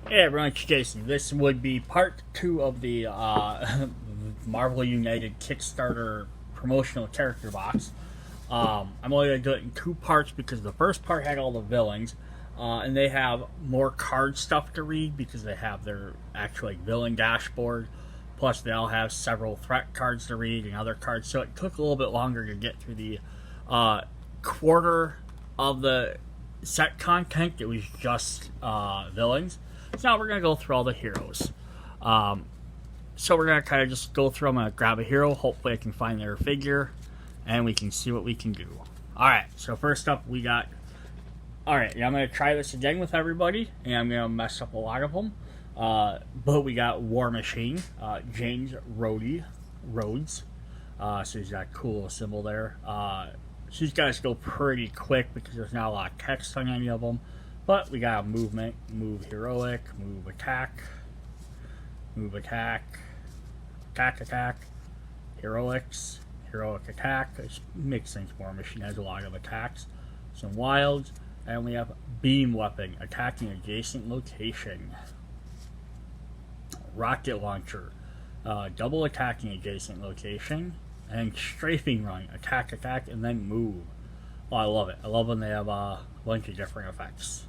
Hey everyone, it's Jason. This would be part 2 of the Marvel United Kickstarter promotional character box. I'm only going to do it in 2 parts because the first part had all the villains, and they have more card stuff to read because they have their actual villain dashboard. Plus, they all have several threat cards to read and other cards, so it took a little bit longer to get through the quarter of the set content. It was just villains. So now we're going to go through all the heroes. So we're going to kind of just go through. I'm going to grab a hero. Hopefully I can find their figure. And we can see what we can do. Alright, so first up we got... Alright, yeah, I'm going to try this again with everybody. And I'm going to mess up a lot of them. But we got War Machine. James Rhodes. So he's got a cool symbol there. These guys go pretty quick because there's not a lot of text on any of them. But we got movement, move heroic, move attack, attack, heroics, heroic attack. It makes sense, War Machine has a lot of attacks. Some wilds, and we have beam weapon, attacking adjacent location. Rocket launcher, double attacking adjacent location. And strafing run, attack, and then move. Oh, I love it. I love when they have a bunch of different effects.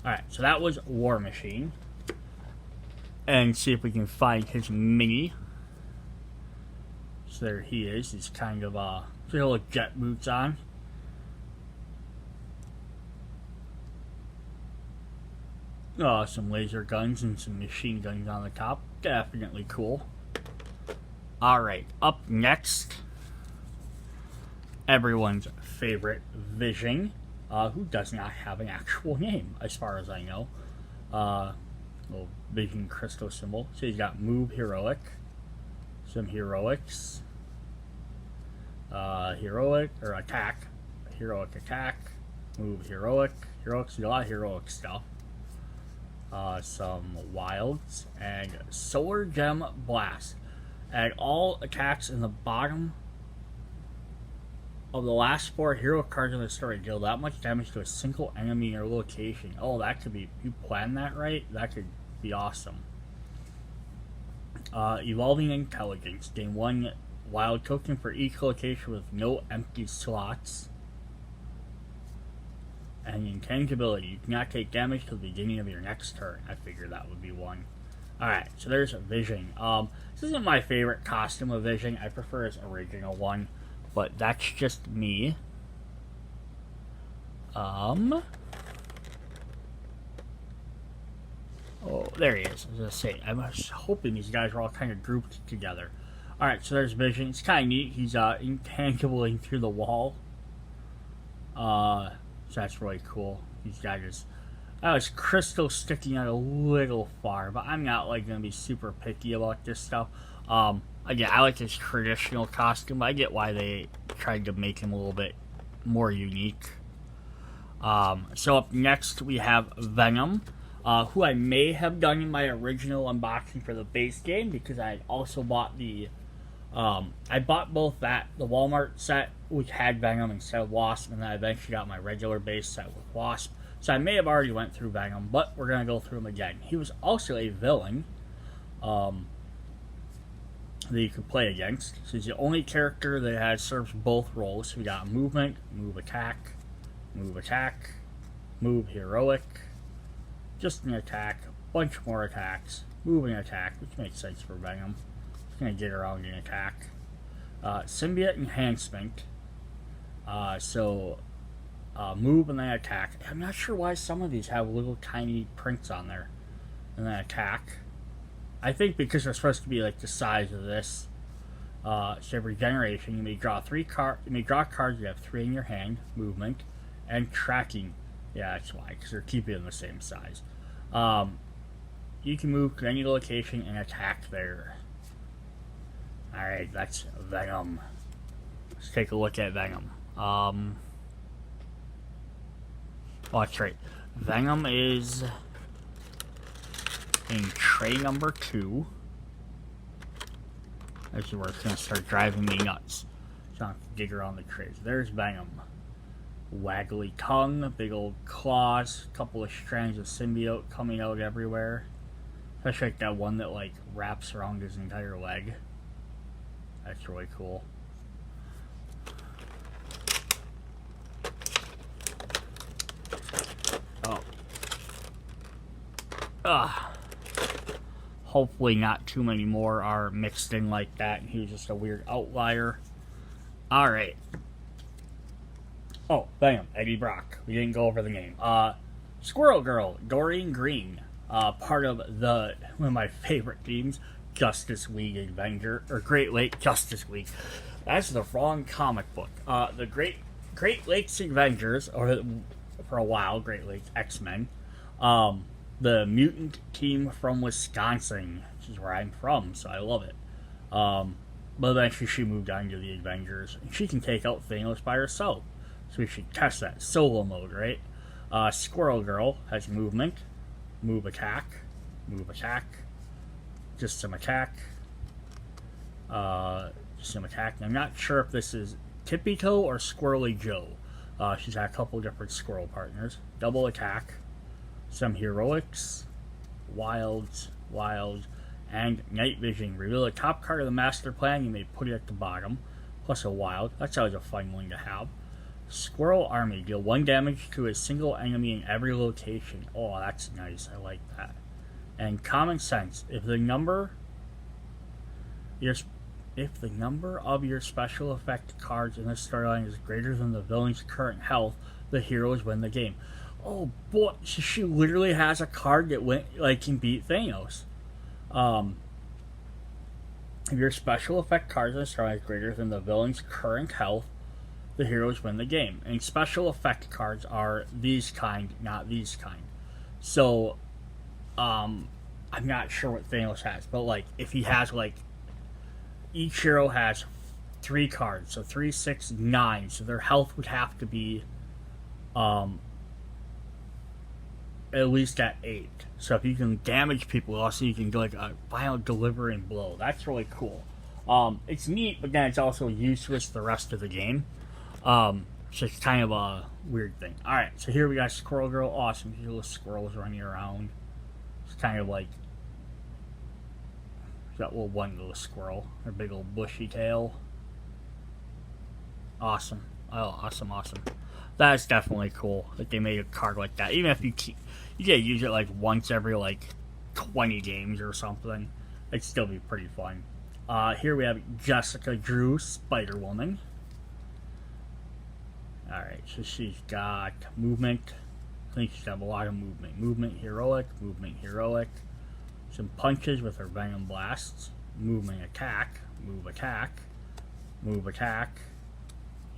Alright, so that was War Machine. And see if we can find his mini. So there he is. He's kind of, little jet boots on. Some laser guns and some machine guns on the top. Definitely cool. Alright, up next. Everyone's favorite Vision. Who does not have an actual name, as far as I know. Little Vision crystal symbol. So he's got move heroic, some heroics, heroic or attack, heroic attack, move heroic, heroics. A lot of heroic stuff. Some wilds and solar gem blast. Add all attacks in the bottom of the last 4 hero cards in the story deal that much damage to a single enemy or location. Oh, that could be, if you plan that right, that could be awesome. Evolving intelligence. Gain 1 wild token for each location with no empty slots. And intangibility. You cannot take damage till the beginning of your next turn. I figured that would be one. Alright, so there's Vision. This isn't my favorite costume of Vision. I prefer his original one. But that's just me. Oh, there he is. As I say, I was hoping these guys were all kind of grouped together. Alright, so there's Vision. It's kind of neat. He's intangibling through the wall. So that's really cool. These guys is crystal sticking out a little far, but I'm not like going to be super picky about this stuff. Again, I like his traditional costume, but I get why they tried to make him a little bit more unique. So up next we have Venom, who I may have done in my original unboxing for the base game, because I also bought the, I bought both the Walmart set, which had Venom instead of Wasp, and then I eventually got my regular base set with Wasp. So I may have already went through Venom, but we're going to go through him again. He was also a villain that you could play against. So he's the only character that serves both roles. So we got movement, move attack, move heroic, just an attack, a bunch more attacks, move and attack, which makes sense for Venom. He's going to get around and attack. Symbiote enhancement. Move and then attack. I'm not sure why some of these have little tiny prints on there. And then attack. I think because they're supposed to be like the size of this. So regeneration, you may draw 3 cards. You may draw cards. You have 3 in your hand. Movement and tracking. Yeah, that's why, because they're keeping them the same size. You can move to any location and attack there. All right, that's Venom. Let's take a look at Venom. Oh, that's right. Venom is in tray number 2. This is where it's going to start driving me nuts. So I have to dig around the trays. There's Venom. waggly tongue, big old claws, a couple of strands of symbiote coming out everywhere. Especially like that one that like wraps around his entire leg. That's really cool. Oh. Hopefully not too many more are mixed in like that and he was just a weird outlier. Alright. Oh, Venom, Eddie Brock. We didn't go over the name. Squirrel Girl, Doreen Green. Part of one of my favorite teams, Justice League Avenger, or Great Lake Justice League. That's the wrong comic book. The Great Lakes Avengers, or for a while, Great Lakes X-Men. The mutant team from Wisconsin, which is where I'm from, so I love it. But eventually she moved on to the Avengers, and she can take out Thanos by herself. So we should test that solo mode, right? Squirrel Girl has movement, move attack, just some attack, just some attack. And I'm not sure if this is Tippy Toe or Squirrely Joe. She's had a couple different squirrel partners. Double attack, some heroics, wilds, and night vision. Reveal the top card of the master plan, you may put it at the bottom, plus a wild. That's always a fun one to have. Squirrel Army, deal 1 damage to a single enemy in every location. Oh, that's nice, I like that. And common sense, if the number of your special effect cards in this storyline is greater than the villain's current health, the heroes win the game. Oh boy, she literally has a card that can beat Thanos. If your special effect cards in this storyline is greater than the villain's current health, the heroes win the game. And special effect cards are these kind, not these kind. So, I'm not sure what Thanos has, but like, if he has each hero has 3 cards, so 3, 6, 9, so their health would have to be, at least at 8. So if you can damage people, also you can do like a violent delivering blow. That's really cool. It's neat, but then it's also useless the rest of the game. So it's kind of a weird thing. Alright, so here we got Squirrel Girl. Awesome. These little squirrels running around. It's kind of like that one little squirrel. Her big old bushy tail. Awesome. Oh, awesome. That's definitely cool that they made a card like that. Even if you get to use it like once every 20 games or something, it'd still be pretty fun. Here we have Jessica Drew, Spider-Woman. Alright, so she's got movement. I think she's got a lot of movement. Movement heroic. Some punches with her Venom blasts. Movement attack. Move attack.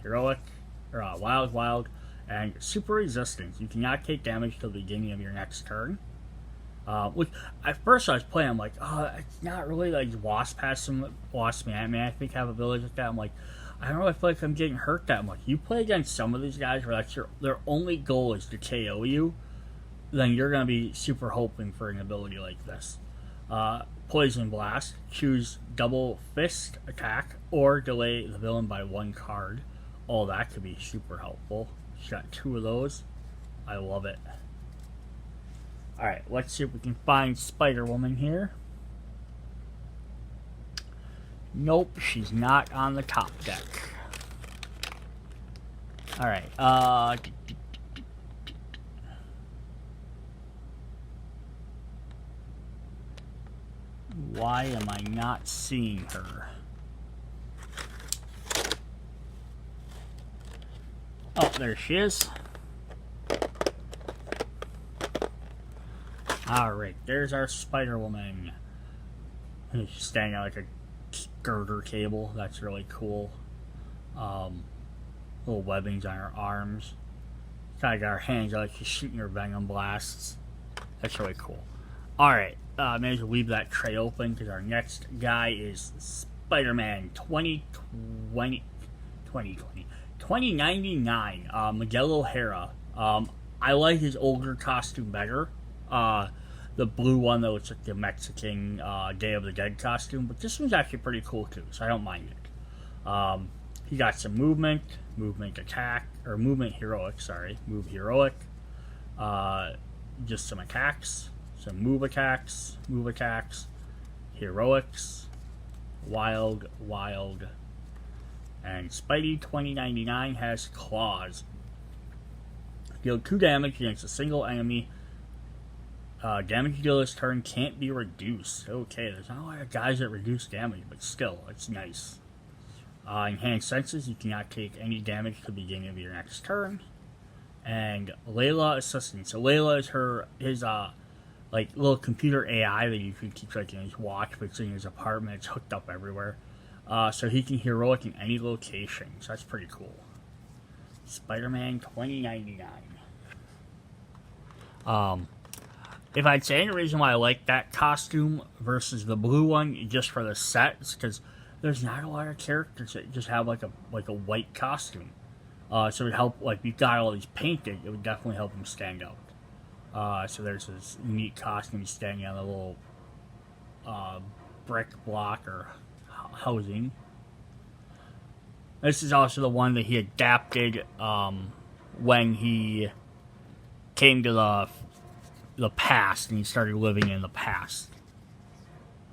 Heroic. Or wild. And super resistance. You cannot take damage till the beginning of your next turn. Which at first I was playing, I'm like, oh, it's not really like Wasp has some Wasp Man, I think have abilities like that. I'm like, I don't know, I feel like I'm getting hurt that much. You play against some of these guys where that's their only goal is to KO you, then you're going to be super hoping for an ability like this. Poison Blast, choose double fist attack, or delay the villain by 1 card. Oh, that could be super helpful. She's got 2 of those. I love it. Alright, let's see if we can find Spider-Woman here. Nope, she's not on the top deck. Alright, why am I not seeing her? Oh, there she is. Alright, there's our Spider-Woman. She's standing on like a girder cable. That's really cool. Little webbings on her arms. Kind of got her hands out like she's shooting her Venom blasts. That's really cool. Alright, may as well leave that tray open because our next guy is Spider-Man 2099. Miguel O'Hara. I like his older costume better. The blue one, though, it's like the Mexican Day of the Dead costume, but this one's actually pretty cool too, so I don't mind it. He got some movement, movement attack, or movement heroic, sorry, move heroic, just some attacks, some move attacks, heroics, wild, and Spidey 2099 has claws. Deal 2 damage against a single enemy. Damage you deal this turn can't be reduced. Okay, there's not a lot of guys that reduce damage, but still, it's nice. Enhanced senses, you cannot take any damage to the beginning of your next turn. And Layla Assistant. So Layla is his like little computer AI that you can keep like in his watch, but it's in his apartment. It's hooked up everywhere. So he can heroic in any location. So that's pretty cool. Spider-Man 2099. If I'd say any reason why I like that costume versus the blue one, just for the sets, because there's not a lot of characters that just have like a white costume. So it would help, like, you've got all these painted, it would definitely help them stand out. So there's this neat costume standing on a little brick block or housing. This is also the one that he adapted when he came to the past and he started living in the past.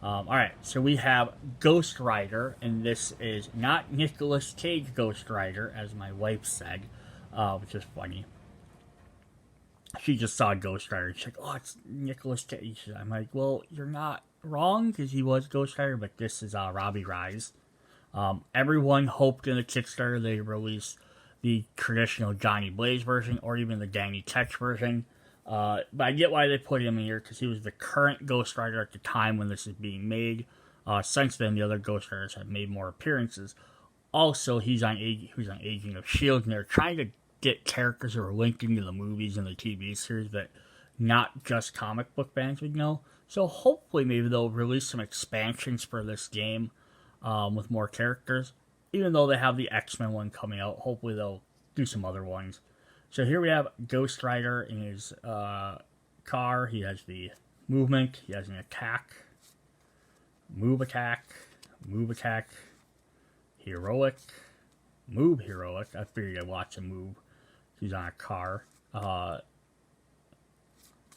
Alright, so we have Ghost Rider, and this is not Nicolas Cage Ghost Rider, as my wife said, which is funny. She just saw Ghost Rider, she's like, oh, it's Nicolas Cage. I'm like, well, you're not wrong, because he was Ghost Rider, but this is Robbie Rise. Everyone hoped in the Kickstarter they release the traditional Johnny Blaze version, or even the Danny Ketch version. But I get why they put him in here, because he was the current Ghost Rider at the time when this is being made. Since then, the other Ghost Riders have made more appearances. Also, he's on Agent of S.H.I.E.L.D., and they're trying to get characters that are linked into the movies and the TV series that not just comic book fans would know. So hopefully maybe they'll release some expansions for this game with more characters. Even though they have the X-Men one coming out, hopefully they'll do some other ones. So here we have Ghost Rider in his car. He has the movement. He has an attack. Move attack. Heroic. Move heroic. I figured I'd watch him move. He's on a car.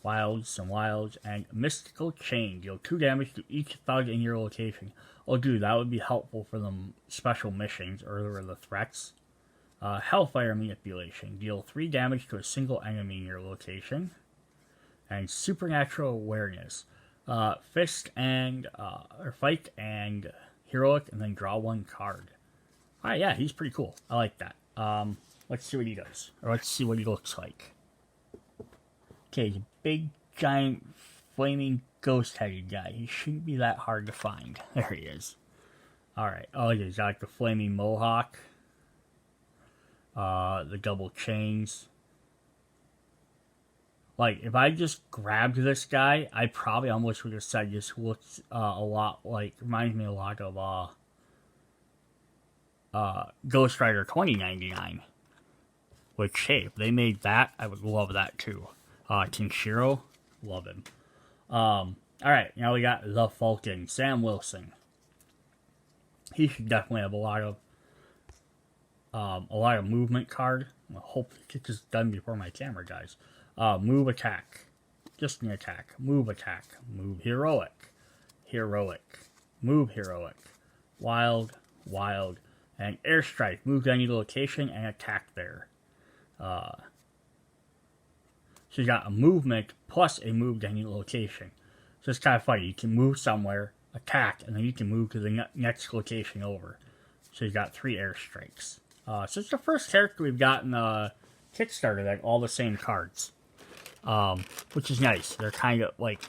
Wilds, and Mystical Chain. Deal 2 damage to each thug in your location. Oh, dude, that would be helpful for the special missions or the threats. Hellfire Manipulation. Deal 3 damage to a single enemy in your location. And Supernatural Awareness. Fist and, or fight and heroic, and then draw 1 card. Alright, yeah, he's pretty cool. I like that. Let's see what he does. Or let's see what he looks like. Okay, he's a big, giant, flaming, ghost-headed guy. He shouldn't be that hard to find. There he is. Alright, oh, he's got like the flaming mohawk. The double chains. Like, if I just grabbed this guy, I probably almost would have said this looks a lot like, reminds me a lot of Ghost Rider 2099. Which, hey, if they made that, I would love that too. Kenshiro, love him. Alright, now we got the Falcon, Sam Wilson. He should definitely have a lot of movement card. I hope to get this done before my camera dies. Move attack. Just an attack. Move attack. Move heroic. Move heroic. Wild. And airstrike. Move to any location and attack there. So you got a movement plus a move to any location. So it's kind of funny. You can move somewhere, attack, and then you can move to the next location over. So you got 3 airstrikes. So it's the first character we've got in Kickstarter that all the same cards. Which is nice. They're kind of like,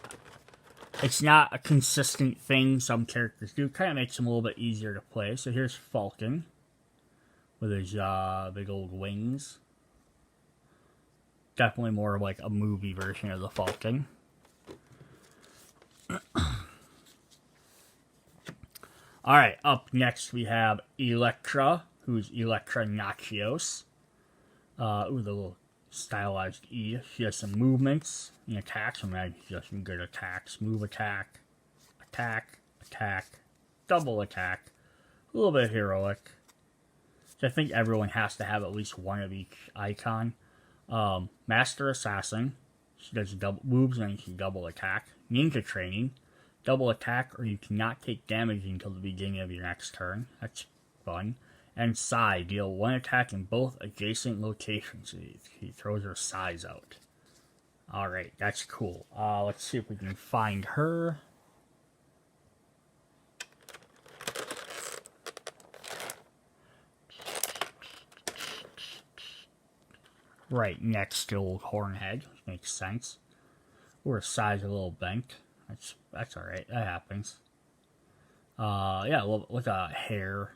it's not a consistent thing some characters do. Kind of makes them a little bit easier to play. So here's Falcon with his big old wings. Definitely more like a movie version of the Falcon. Alright, up next we have Elektra, who's Elektra Nachios. With a little stylized E. She has some movements and attacks. She has some good attacks. Move attack, double attack, a little bit heroic. So I think everyone has to have at least one of each icon. Master Assassin. She does double moves and she can double attack. Ninja Training. Double attack or you cannot take damage until the beginning of your next turn. That's fun. And Sai. Deal one attack in both adjacent locations. She throws her size out. Alright, that's cool. Let's see if we can find her. Right next to old Hornhead, which makes sense. Or size a little bent. That's alright, that happens. Yeah, look at hair.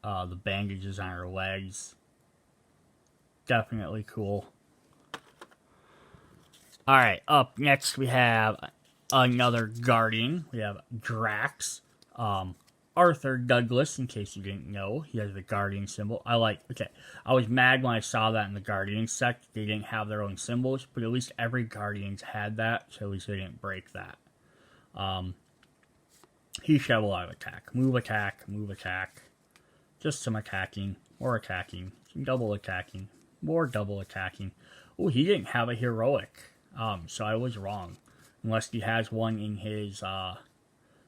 The bandages on her legs. Definitely cool. Alright, up next we have another Guardian. We have Drax. Arthur Douglas, in case you didn't know. He has the Guardian symbol. I was mad when I saw that in the Guardian set. They didn't have their own symbols, but at least every Guardians had that, so at least they didn't break that. He should have a lot of attack. Move attack, move attack. Just some attacking, more attacking, some double attacking, more double attacking. Oh, he didn't have a heroic. So I was wrong. Unless he has one in his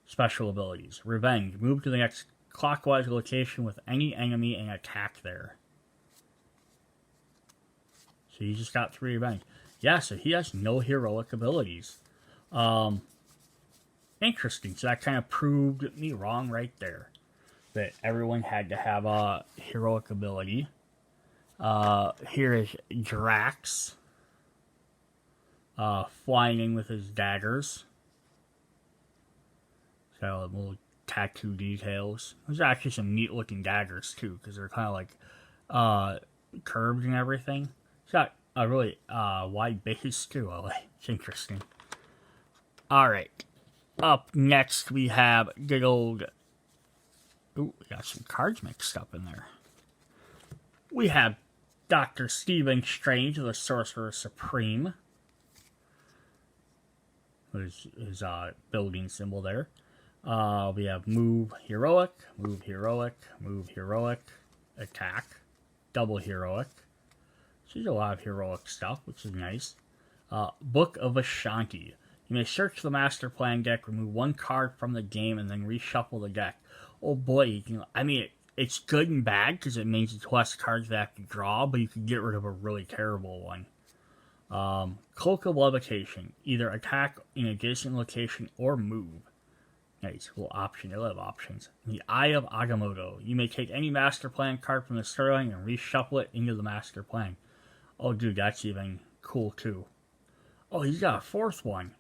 special abilities. Revenge. Move to the next clockwise location with any enemy and attack there. So you just got 3 revenge. Yeah, so he has no heroic abilities. Interesting. So that kind of proved me wrong right there. That everyone had to have a heroic ability. Here is Drax. Flying in with his daggers. So little tattoo details. There's actually some neat looking daggers too, because they're kind of like curved and everything. It's got a really wide base too. It's interesting. Alright. Up next we have good old... Ooh, we got some cards mixed up in there. We have Dr. Stephen Strange, the Sorcerer Supreme. His building symbol there. We have move heroic, move heroic, move heroic, attack, double heroic. So there's a lot of heroic stuff, which is nice. Book of Ashanti. You may search the master plan deck, remove one card from the game, and then reshuffle the deck. Oh boy, it's good and bad because it means it's less cards that have to draw, but you can get rid of a really terrible one. Cloak of Levitation. Either attack in adjacent location or move. Nice, cool option. I love options. The Eye of Agamotto. You may take any master plan card from the storyline and reshuffle it into the master plan. Oh, dude, that's even cool too. Oh, he's got a 4th one.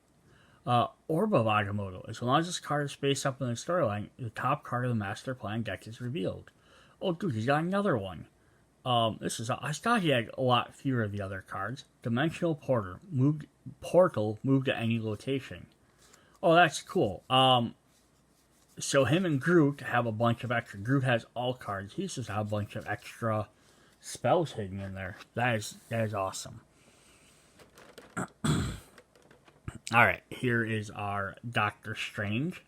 Orb of Agamotto. As long as this card is spaced up in the storyline, the top card of the master plan deck is revealed. Oh, dude, he's got another one. I thought he had a lot fewer of the other cards. Dimensional Portal. Move to any location. Oh, that's cool. So him and Groot have a bunch of extra. Groot has all cards. He just has a bunch of extra spells hidden in there. That is awesome. Alright, here is our Doctor Strange.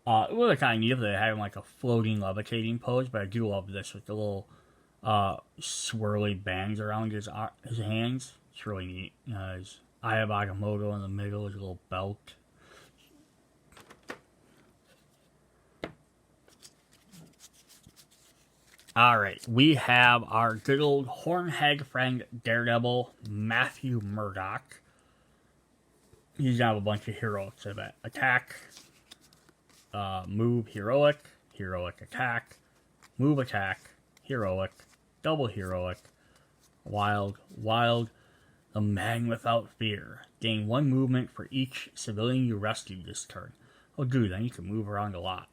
It was kind of neat if they had him like a floating levitating pose, but I do love this with the little swirly bands around his hands. It's really neat. His Eye of Agamotto in the middle, his little belt. Alright, we have our good old Hornhead friend Daredevil, Matthew Murdock. He's got a bunch of heroics, I bet. Attack, move heroic, heroic attack, move attack, heroic, double heroic, wild, the man without fear. Gain 1 movement for each civilian you rescued this turn. Oh dude, then you can move around a lot.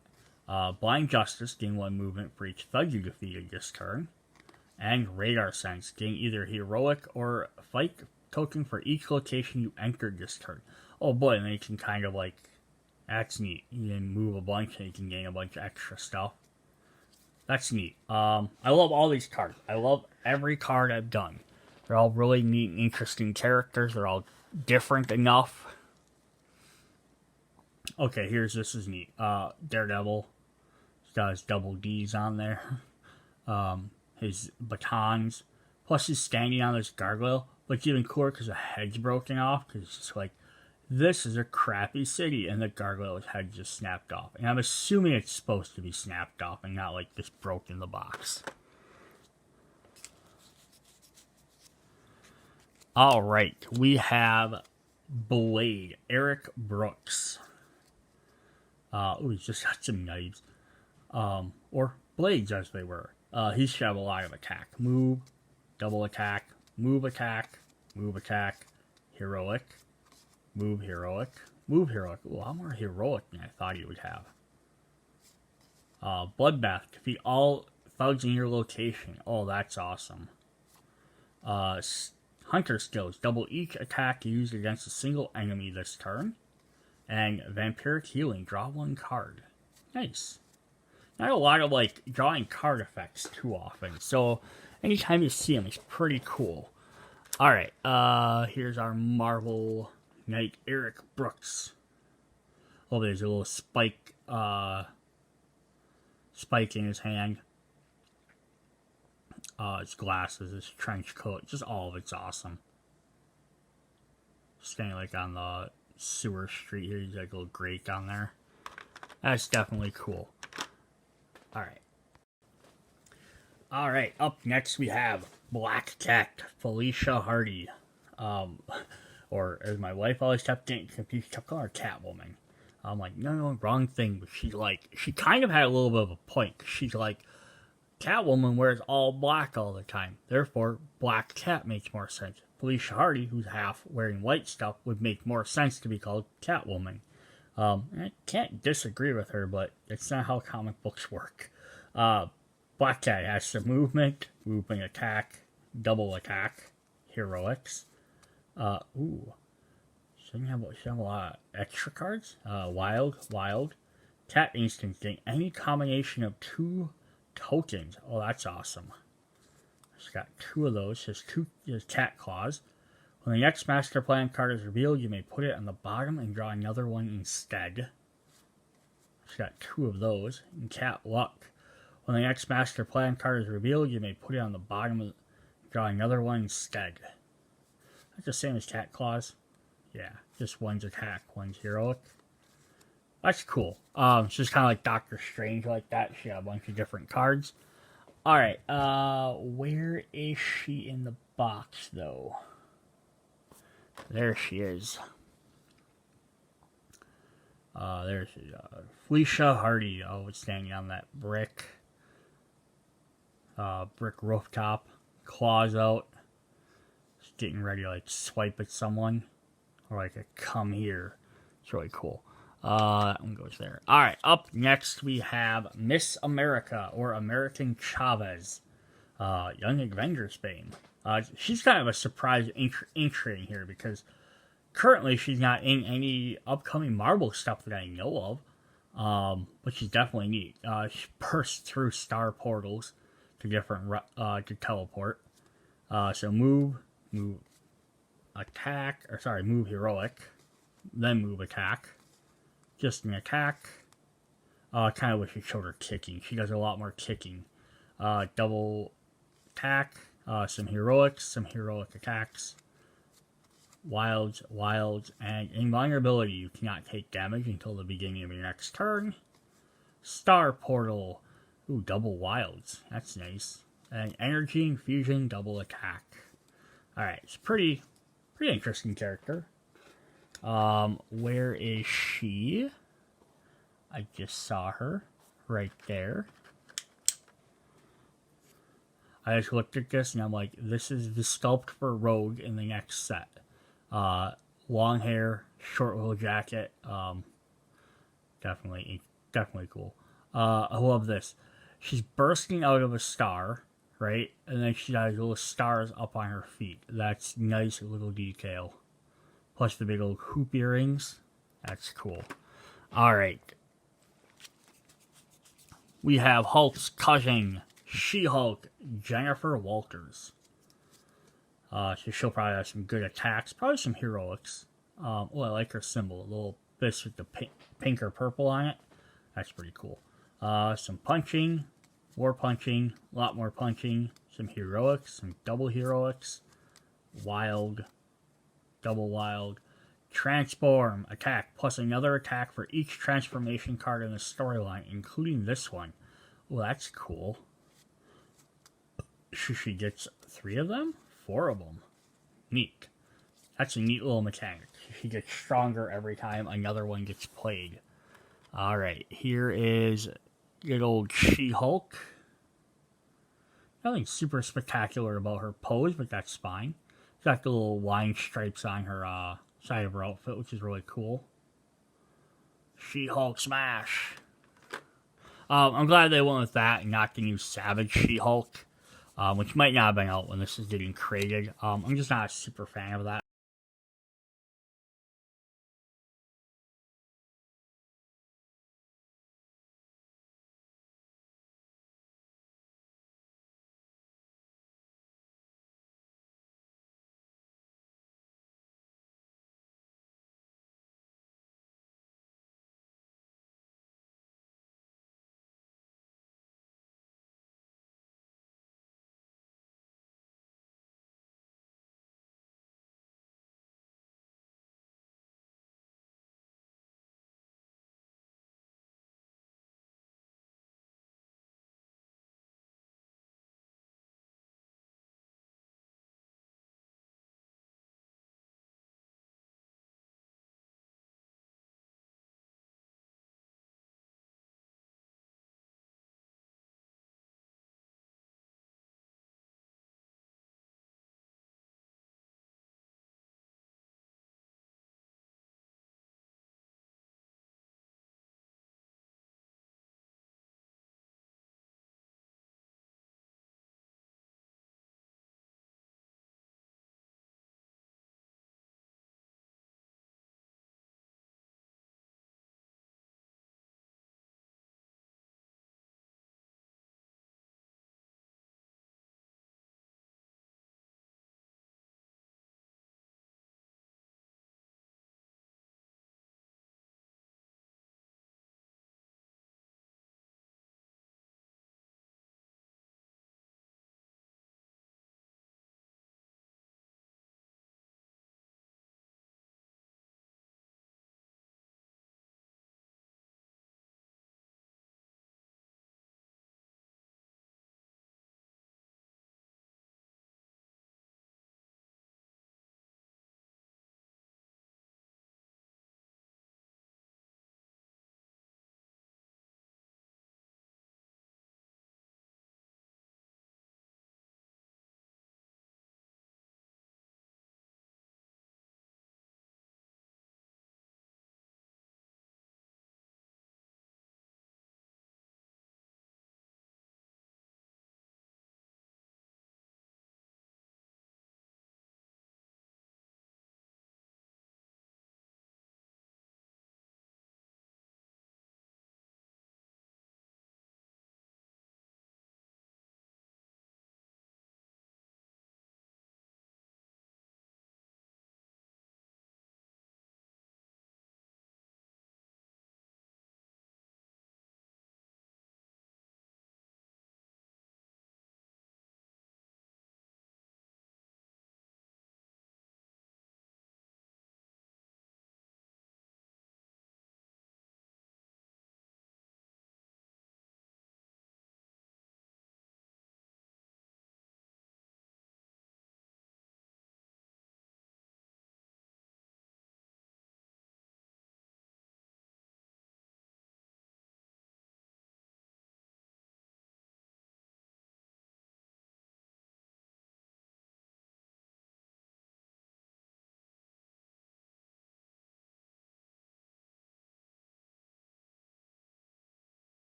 Blind Justice, gain 1 movement for each thug you defeated this turn. And Radar Sense, gain either heroic or fight token for each location you entered this turn. Oh boy, and then you can kind of like, that's neat. You can move a bunch and you can gain a bunch of extra stuff. That's neat. I love all these cards. I love every card I've done. They're all really neat and interesting characters. They're all different enough. Okay, this is neat. Daredevil. He's got his double D's on there. his batons. Plus, he's standing on this gargoyle. But it's even cooler because the head's broken off. Because it's just like, this is a crappy city. And the gargoyle's head just snapped off. And I'm assuming it's supposed to be snapped off and not like just broke in the box. Alright, we have Blade, Eric Brooks. He's just got some knives. Or blades as they were. He should have a lot of attack. Move, double attack, move attack, move attack, heroic, move heroic, move heroic. Ooh, a lot more heroic than I thought he would have. Bloodbath, defeat all thugs in your location. Oh, that's awesome. Hunter skills, double each attack used against a single enemy this turn. And vampiric healing, draw one card. Nice. Not a lot of like drawing card effects too often, so anytime you see him, it's pretty cool. Alright, here's our Marvel Knight Eric Brooks. Oh, there's a little spike in his hand. His glasses, his trench coat, just all of it's awesome. Standing like on the sewer street here, he's like a little grate down there. That's definitely cool. Alright, up next we have Black Cat, Felicia Hardy. Or as my wife always kept getting confused, she kept calling her Catwoman. I'm like, no, wrong thing. But she kind of had a little bit of a point. She's like, Catwoman wears all black all the time. Therefore, Black Cat makes more sense. Felicia Hardy, who's half wearing white stuff, would make more sense to be called Catwoman. I can't disagree with her, but it's not how comic books work. Black Cat has some movement attack, double attack, heroics. She have a lot of extra cards. Wild. Cat instant, getting any combination of 2 tokens. Oh, that's awesome. She's got 2 of those. She has cat claws. When the next master plan card is revealed, you may put it on the bottom and draw another one instead. She's got 2 of those. And cat luck. When the next master plan card is revealed, you may put it on the bottom and draw another one instead. That's the same as cat claws. Yeah, just one's attack, one's heroic. That's cool. It's just kind of like Doctor Strange like that. She had a bunch of different cards. Alright, where is she in the box, though? There she is. There she is. Felicia Hardy. Oh, standing on that brick rooftop. Claws out. Just getting ready to, like, swipe at someone. Or, like, a come here. It's really cool. That one goes there. Alright, up next we have Miss America, or American Chavez. Young Avengers fame. She's kind of a surprise entry in here because currently she's not in any upcoming Marvel stuff that I know of. But she's definitely neat. She bursts through star portals to different to teleport. So move attack, or sorry, move heroic, then move attack. Just an attack. Kind of wish she showed her kicking. She does a lot more kicking. Double attack. Some heroics, some heroic attacks. Wilds, and invulnerability. You cannot take damage until the beginning of your next turn. Star Portal. Ooh, double wilds. That's nice. And energy infusion, double attack. Alright, it's pretty interesting character. Where is she? I just saw her right there. I just looked at this and I'm like, this is the sculpt for Rogue in the next set. Long hair, short little jacket. Definitely cool. I love this. She's bursting out of a star, right? And then she has little stars up on her feet. That's nice little detail. Plus the big old hoop earrings. That's cool. Alright. We have Hulk's cousin, She-Hulk, Jennifer Walters. So she'll probably have some good attacks. Probably some heroics. I like her symbol. A little fist with the pink or purple on it. That's pretty cool. Some punching. More punching, a lot more punching, some heroics, some double heroics, wild, double wild, transform, attack, plus another attack for each transformation card in the storyline, including this one. Well, that's cool. She gets 3 of them? 4 of them. Neat. That's a neat little mechanic. She gets stronger every time another one gets played. Alright, here is good old She-Hulk. Nothing super spectacular about her pose, but that's fine. Got the little line stripes on her side of her outfit, which is really cool. She-Hulk smash. I'm glad they went with that and not the new Savage She-Hulk, which might not have been out when this is getting created. I'm just not a super fan of that.